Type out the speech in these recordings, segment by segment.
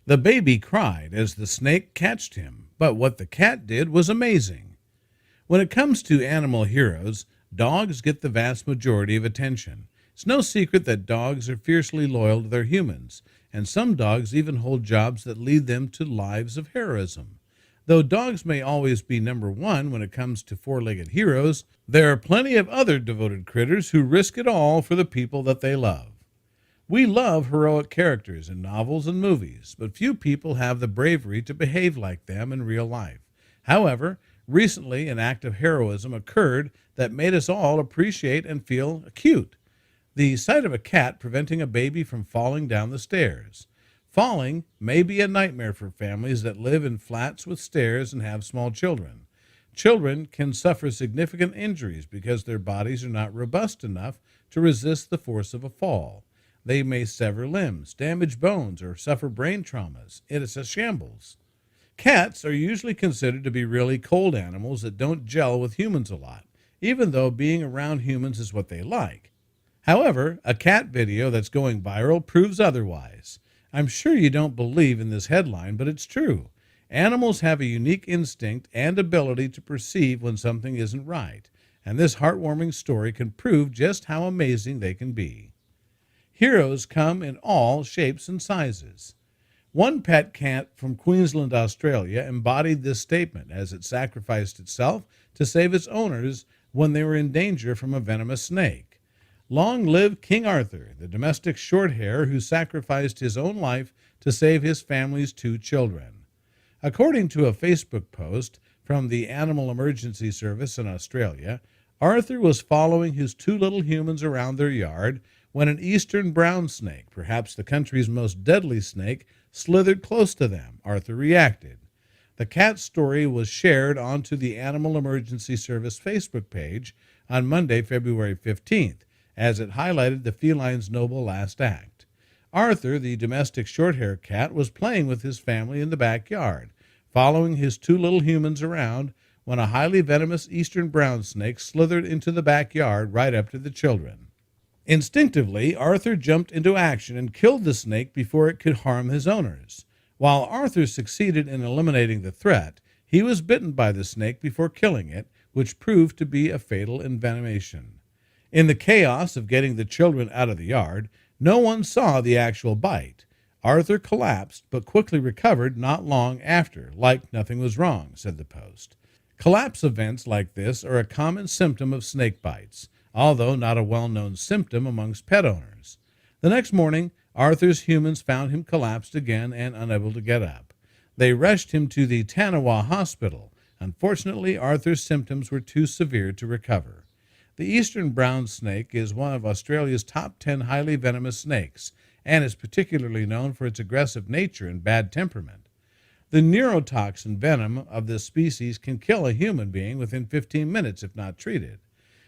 The baby cried as the snake catched him, but what the cat did was amazing. When it comes to animal heroes, dogs get the vast majority of attention. It's no secret that dogs are fiercely loyal to their humans, and some dogs even hold jobs that lead them to lives of heroism. Though dogs may always be number one when it comes to four-legged heroes, there are plenty of other devoted critters who risk it all for the people that they love. We love heroic characters in novels and movies, but few people have the bravery to behave like them in real life. However, recently an act of heroism occurred that made us all appreciate and feel cute. The sight of a cat preventing a baby from falling down the stairs. Falling may be a nightmare for families that live in flats with stairs and have small children. Children can suffer significant injuries because their bodies are not robust enough to resist the force of a fall. They may sever limbs, damage bones, or suffer brain traumas. It is a shambles. Cats are usually considered to be really cold animals that don't gel with humans a lot, even though being around humans is what they like. However, a cat video that's going viral proves otherwise. I'm sure you don't believe in this headline, but it's true. Animals have a unique instinct and ability to perceive when something isn't right, and this heartwarming story can prove just how amazing they can be. Heroes come in all shapes and sizes. One pet cat from Queensland, Australia, embodied this statement as it sacrificed itself to save its owners when they were in danger from a venomous snake. Long live King Arthur, the domestic shorthair who sacrificed his own life to save his family's two children. According to a Facebook post from the Animal Emergency Service in Australia, Arthur was following his two little humans around their yard when an eastern brown snake, perhaps the country's most deadly snake, slithered close to them. Arthur reacted. The cat's story was shared onto the Animal Emergency Service Facebook page on Monday, February 15th, as it highlighted the feline's noble last act. Arthur, the domestic short-haired cat, was playing with his family in the backyard, following his two little humans around when a highly venomous eastern brown snake slithered into the backyard right up to the children. Instinctively, Arthur jumped into action and killed the snake before it could harm his owners. While Arthur succeeded in eliminating the threat, he was bitten by the snake before killing it, which proved to be a fatal envenomation. In the chaos of getting the children out of the yard, no one saw the actual bite. Arthur collapsed, but quickly recovered not long after, like nothing was wrong, said the post. Collapse events like this are a common symptom of snake bites, although not a well-known symptom amongst pet owners. The next morning, Arthur's humans found him collapsed again and unable to get up. They rushed him to the Tanawa Hospital. Unfortunately, Arthur's symptoms were too severe to recover. The eastern brown snake is one of Australia's top 10 highly venomous snakes and is particularly known for its aggressive nature and bad temperament. The neurotoxin venom of this species can kill a human being within 15 minutes if not treated.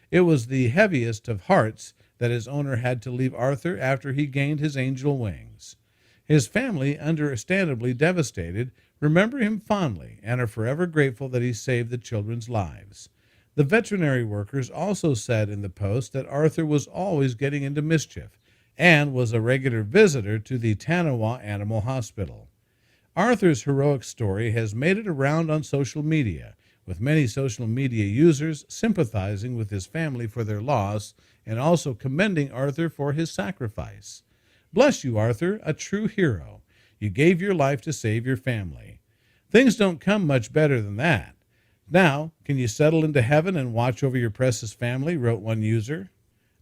It was the heaviest of hearts that his owner had to leave Arthur after he gained his angel wings. His family, understandably devastated, remember him fondly and are forever grateful that he saved the children's lives. The veterinary workers also said in the post that Arthur was always getting into mischief and was a regular visitor to the Tanawa Animal Hospital. Arthur's heroic story has made it around on social media, with many social media users sympathizing with his family for their loss and also commending Arthur for his sacrifice. Bless you, Arthur, a true hero. You gave your life to save your family. Things don't come much better than that. Now, can you settle into heaven and watch over your precious family, wrote one user.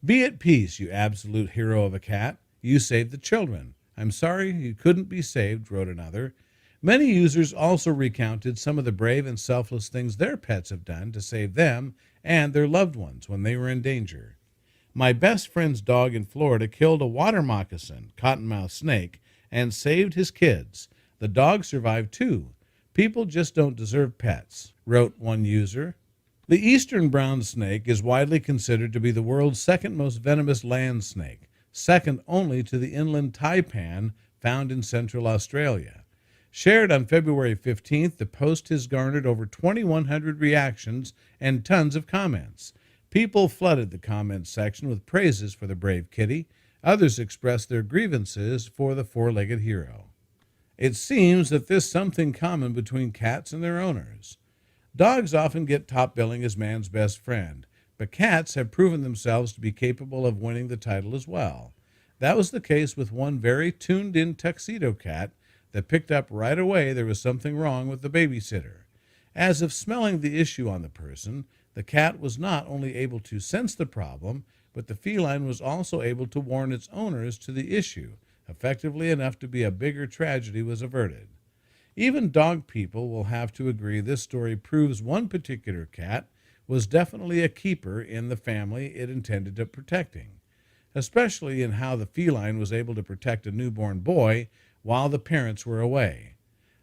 Be at peace, you absolute hero of a cat. You saved the children. I'm sorry you couldn't be saved, wrote another. Many users also recounted some of the brave and selfless things their pets have done to save them and their loved ones when they were in danger. My best friend's dog in Florida killed a water moccasin, cottonmouth snake, and saved his kids. The dog survived too. People just don't deserve pets, wrote one user. The eastern brown snake is widely considered to be the world's second most venomous land snake, second only to the inland taipan found in central Australia. Shared on February 15th, the post has garnered over 2,100 reactions and tons of comments. People flooded the comments section with praises for the brave kitty. Others expressed their grievances for the four-legged hero. It seems that there's something common between cats and their owners. Dogs often get top billing as man's best friend, but cats have proven themselves to be capable of winning the title as well. That was the case with one very tuned in tuxedo cat that picked up right away there was something wrong with the babysitter. As if smelling the issue on the person, the cat was not only able to sense the problem, but the feline was also able to warn its owners to the issue, effectively enough to be a bigger tragedy was averted. Even dog people will have to agree this story proves one particular cat was definitely a keeper in the family it intended to protecting, especially in how the feline was able to protect a newborn boy while the parents were away.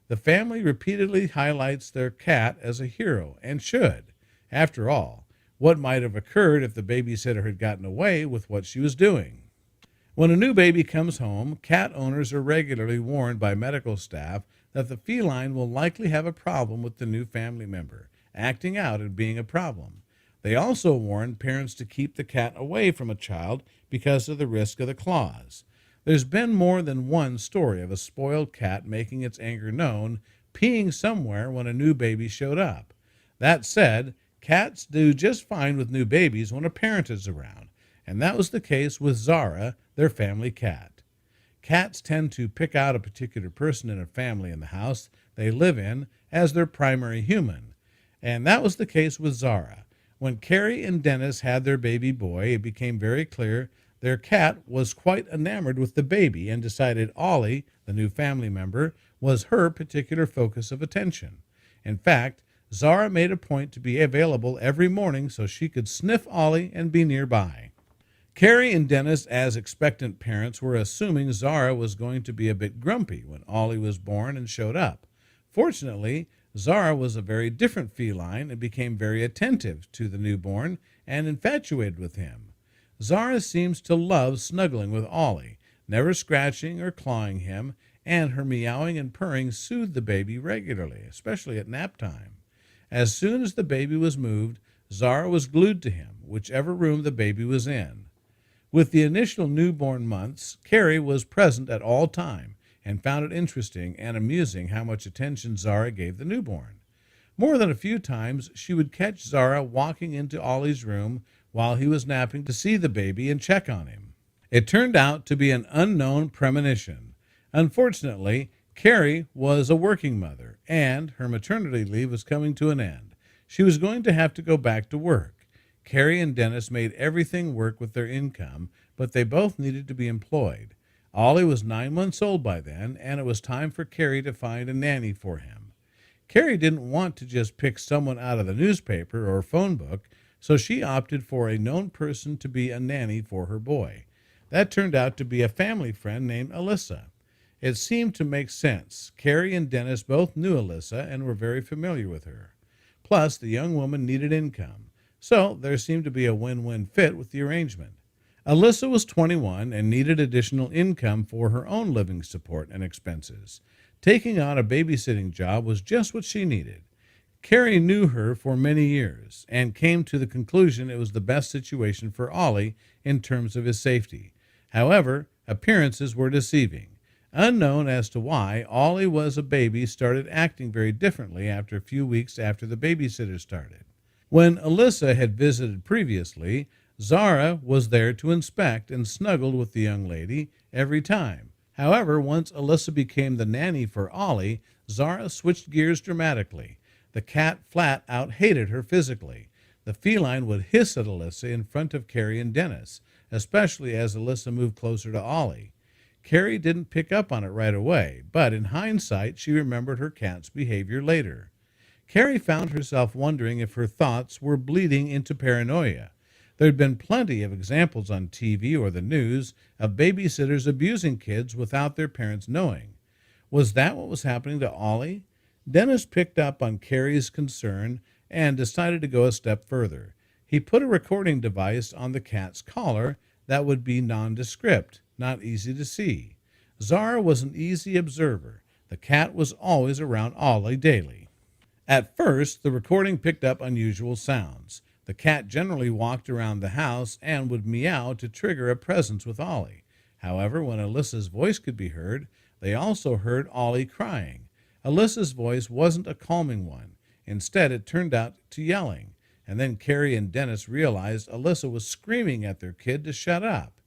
The family repeatedly highlights their cat as a hero, and should. After all, what might have occurred if the babysitter had gotten away with what she was doing? When a new baby comes home, cat owners are regularly warned by medical staff that the feline will likely have a problem with the new family member, acting out and being a problem. They also warn parents to keep the cat away from a child because of the risk of the claws. There's been more than one story of a spoiled cat making its anger known, peeing somewhere when a new baby showed up. That said, cats do just fine with new babies when a parent is around, and that was the case with Zara, their family cat. Cats tend to pick out a particular person in a family in the house they live in as their primary human, and that was the case with Zara. When Carrie and Dennis had their baby boy, it became very clear their cat was quite enamored with the baby and decided Ollie, the new family member, was her particular focus of attention. In fact, Zara made a point to be available every morning so she could sniff Ollie and be nearby. Carrie and Dennis, as expectant parents, were assuming Zara was going to be a bit grumpy when Ollie was born and showed up. Fortunately, Zara was a very different feline and became very attentive to the newborn and infatuated with him. Zara seems to love snuggling with Ollie, never scratching or clawing him, and her meowing and purring soothed the baby regularly, especially at nap time. As soon as the baby was moved, Zara was glued to him, whichever room the baby was in. With the initial newborn months, Carrie was present at all time and found it interesting and amusing how much attention Zara gave the newborn. More than a few times, she would catch Zara walking into Ollie's room while he was napping to see the baby and check on him. It turned out to be an unknown premonition. Unfortunately, Carrie was a working mother, and her maternity leave was coming to an end. She was going to have to go back to work. Carrie and Dennis made everything work with their income, but they both needed to be employed. Ollie was 9 months old by then, and it was time for Carrie to find a nanny for him. Carrie didn't want to just pick someone out of the newspaper or phone book, so she opted for a known person to be a nanny for her boy. That turned out to be a family friend named Alyssa. It seemed to make sense. Carrie and Dennis both knew Alyssa and were very familiar with her. Plus, the young woman needed income, so there seemed to be a win-win fit with the arrangement. Alyssa was 21 and needed additional income for her own living support and expenses. Taking on a babysitting job was just what she needed. Carrie knew her for many years and came to the conclusion it was the best situation for Ollie in terms of his safety. However, appearances were deceiving. Unknown as to why, Ollie was a baby started acting very differently after a few weeks after the babysitter started. When Alyssa had visited previously, Zara was there to inspect and snuggled with the young lady every time. However, once Alyssa became the nanny for Ollie, Zara switched gears dramatically. The cat flat out hated her physically. The feline would hiss at Alyssa in front of Carrie and Dennis, especially as Alyssa moved closer to Ollie. Carrie didn't pick up on it right away, but in hindsight, she remembered her cat's behavior later. Carrie found herself wondering if her thoughts were bleeding into paranoia. There had been plenty of examples on TV or the news of babysitters abusing kids without their parents knowing. Was that what was happening to Ollie? Dennis picked up on Carrie's concern and decided to go a step further. He put a recording device on the cat's collar that would be nondescript, not easy to see. Zara was an easy observer. The cat was always around Ollie daily. At first, the recording picked up unusual sounds. The cat generally walked around the house and would meow to trigger a presence with Ollie. However, when Alyssa's voice could be heard, They also heard Ollie crying. Alyssa's voice wasn't a calming one. Instead, it turned out to yelling. And then Carrie and Dennis realized Alyssa was screaming at their kid to shut up.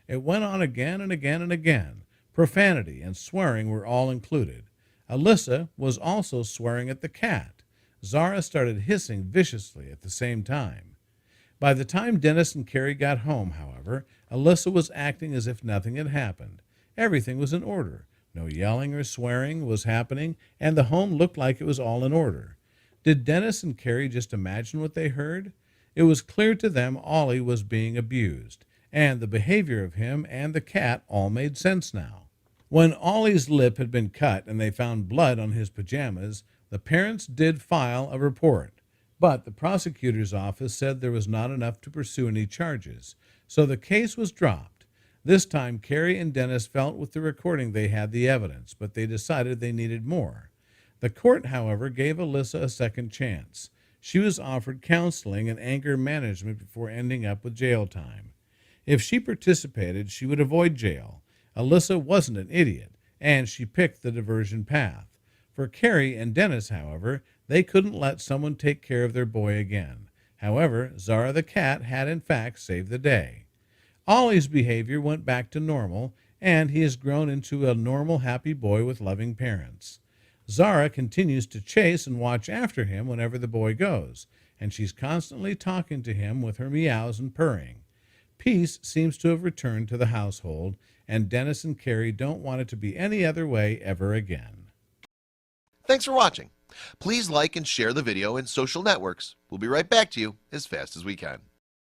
It went on again and again and again. Profanity and swearing were all included. Alyssa was also swearing at the cat. Zara started hissing viciously at the same time. By the time Dennis and Carrie got home, however, Alyssa was acting as if nothing had happened. Everything was in order. No yelling or swearing was happening, and the home looked like it was all in order. Did Dennis and Carrie just imagine what they heard? It was clear to them Ollie was being abused, and the behavior of him and the cat all made sense now. When Ollie's lip had been cut and they found blood on his pajamas, the parents did file a report. But the prosecutor's office said there was not enough to pursue any charges, so the case was dropped. This time, Carrie and Dennis felt with the recording they had the evidence, but they decided they needed more. The court, however, gave Alyssa a second chance. She was offered counseling and anger management before ending up with jail time. If she participated, she would avoid jail. Alyssa wasn't an idiot, and she picked the diversion path. For Carrie and Dennis, however, they couldn't let someone take care of their boy again. However, Zara the cat had in fact saved the day. Ollie's behavior went back to normal, and he has grown into a normal, happy boy with loving parents. Zara continues to chase and watch after him whenever the boy goes, and she's constantly talking to him with her meows and purring. Peace seems to have returned to the household, and Dennis and Carrie don't want it to be any other way ever again. Thanks for watching. Please like and share the video in social networks. We'll be right back to you as fast as we can.